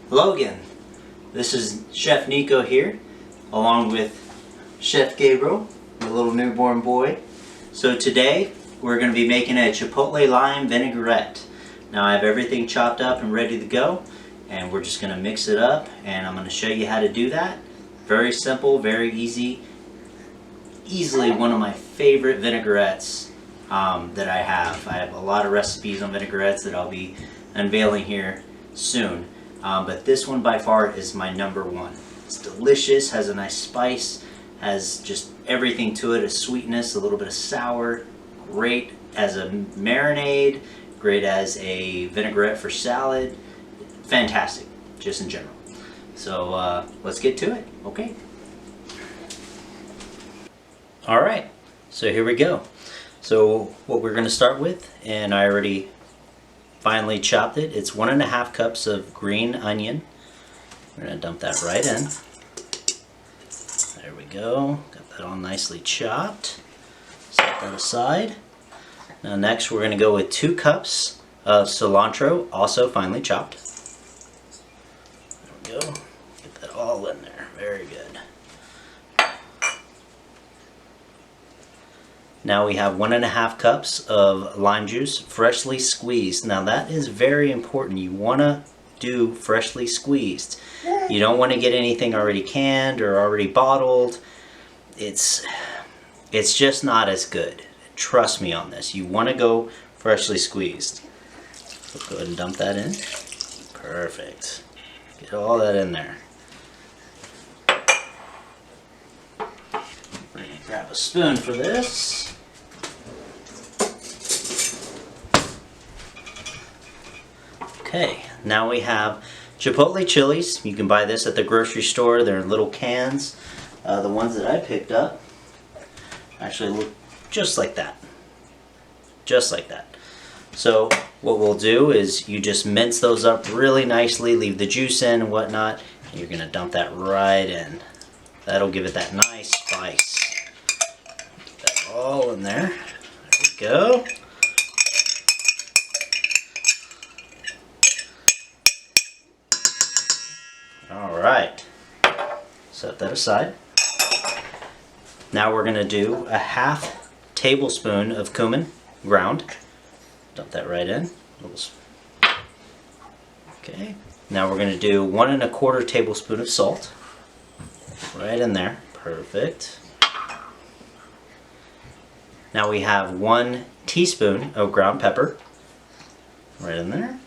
Hello again. This is Chef Nico here, along with Chef Gabriel, the little newborn boy. So today we're going to be making a Chipotle lime vinaigrette. Now I have everything chopped up and ready to go, and we're just going to mix it up, and I'm going to show you how to do that. Very simple, very easy. Easily one of my favorite vinaigrettes that I have. I have a lot of recipes on vinaigrettes that I'll be unveiling here soon. But this one by far is my number one. It's delicious, has a nice spice, has just everything to it, a sweetness, a little bit of sour, great as a marinade, great as a vinaigrette for salad, fantastic, just in general. So let's get to it, okay? Alright, so here we go. So what we're going to start with, and I already finely chopped it. It's 1.5 cups of green onion. We're going to dump that right in. There we go. Got that all nicely chopped. Set that aside. Now next we're going to go with 2 cups of cilantro, also finely chopped. There we go. Get that all in there. Very good. Now we have 1.5 cups of lime juice, freshly squeezed. Now that is very important. You want to do freshly squeezed. You don't want to get anything already canned or already bottled. It's just not as good. Trust me on this. You want to go freshly squeezed. So go ahead and dump that in. Perfect. Get all that in there. Grab a spoon for this. Okay, now we have Chipotle chilies. You can buy this at the grocery store. They're in little cans. The ones that I picked up actually look just like that. Just like that. So what we'll do is you just mince those up really nicely, leave the juice in and whatnot, and you're going to dump that right in. That'll give it that nice spice. Get that all in there. There we go. Alright, set that aside. Now we're going to do a 1/2 tablespoon of cumin ground. Dump that right in. Okay, now we're going to do 1 1/4 tablespoon of salt. Right in there. Perfect. Now we have 1 teaspoon of ground pepper. Right in there.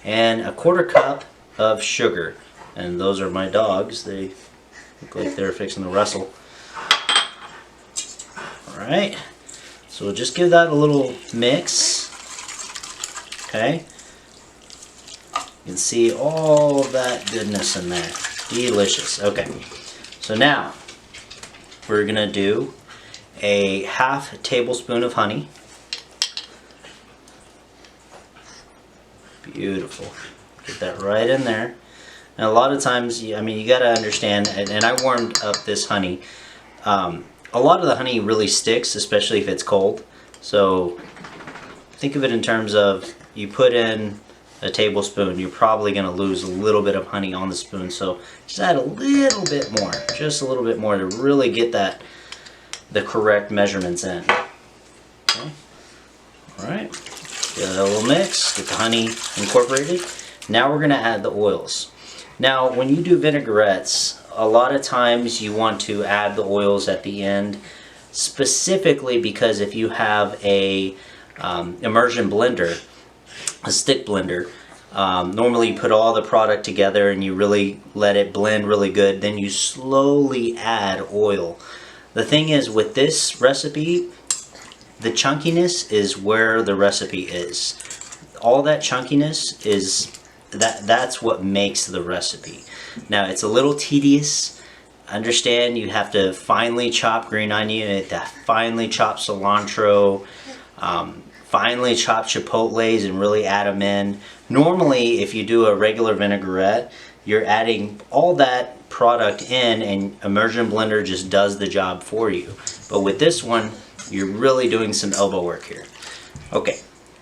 And a 1/4 cup of sugar. And those are my dogs. They look like they're fixing to wrestle. Alright. So we'll just give that a little mix. Okay. You can see all of that goodness in there. Delicious. Okay. So now we're going to do a 1/2 tablespoon of honey. Beautiful. Get that right in there. And a lot of times, I mean, you got to understand, and I warmed up this honey. A lot of the honey really sticks, especially if it's cold. So think of it in terms of you put in a tablespoon, you're probably going to lose a little bit of honey on the spoon. So just add a little bit more, just a little bit more to really get the correct measurements in. Okay. All right. Get a little mix, get the honey incorporated. Now we're going to add the oils. Now when you do vinaigrettes, a lot of times you want to add the oils at the end, specifically because if you have a immersion blender, a stick blender, normally you put all the product together and you really let it blend really good, then you slowly add oil. The thing is with this recipe, the chunkiness is where the recipe is. All that chunkiness is that's what makes the recipe. Now it's a little tedious. Understand you have to finely chop green onion, finely chop cilantro, finely chop chipotles and really add them in. Normally if you do a regular vinaigrette, you're adding all that product in and immersion blender just does the job for you. But with this one, you're really doing some elbow work here. Okay,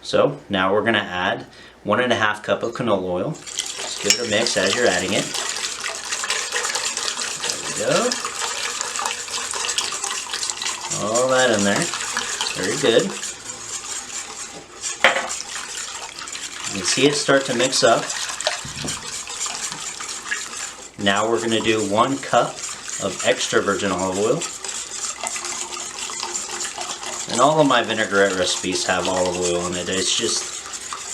So now we're gonna add 1.5 cup of canola oil. Just give it a mix as you're adding it. There we go. All that in there. Very good. You can see it start to mix up. Now we're gonna do 1 cup of extra virgin olive oil. And all of my vinaigrette recipes have olive oil in it. It's just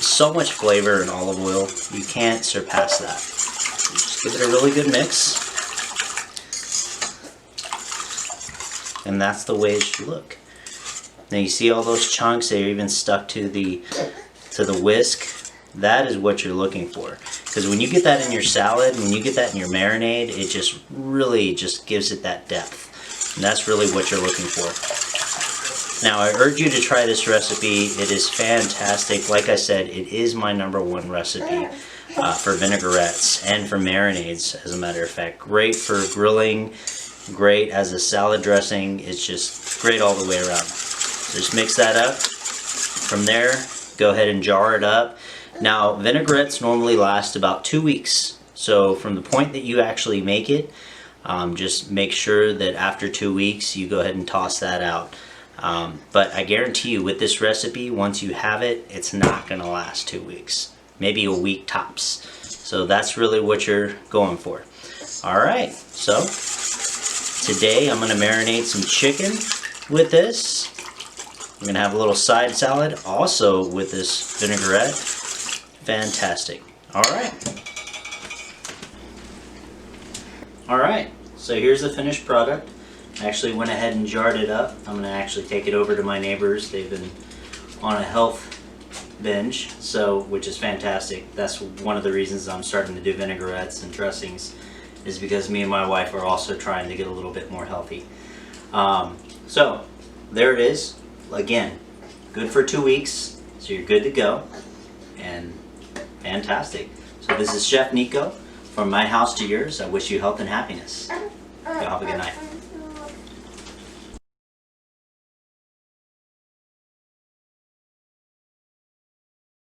so much flavor in olive oil. You can't surpass that. So just give it a really good mix. And that's the way it should look. Now you see all those chunks, they're even stuck to the whisk. That is what you're looking for. Because when you get that in your salad, when you get that in your marinade, it just really just gives it that depth. And that's really what you're looking for. Now I urge you to try this recipe. It is fantastic. Like I said, it is my #1 recipe for vinaigrettes and for marinades, as a matter of fact. Great for grilling, great as a salad dressing. It's just great all the way around. So just mix that up. From there, go ahead and jar it up. Now vinaigrettes normally last about 2 weeks. So from the point that you actually make it, just make sure that after 2 weeks you go ahead and toss that out. But I guarantee you with this recipe, once you have it, it's not going to last 2 weeks. Maybe a week tops. So that's really what you're going for. Alright, so today I'm going to marinate some chicken with this. I'm going to have a little side salad also with this vinaigrette. Fantastic. Alright. Alright, so here's the finished product. I actually went ahead and jarred it up. I'm going to actually take it over to my neighbors. They've been on a health binge, which is fantastic. That's one of the reasons I'm starting to do vinaigrettes and dressings, is because me and my wife are also trying to get a little bit more healthy. So there it is. Again, good for 2 weeks, so you're good to go, and fantastic. So this is Chef Nico from my house to yours. I wish you health and happiness. Y'all have a good night.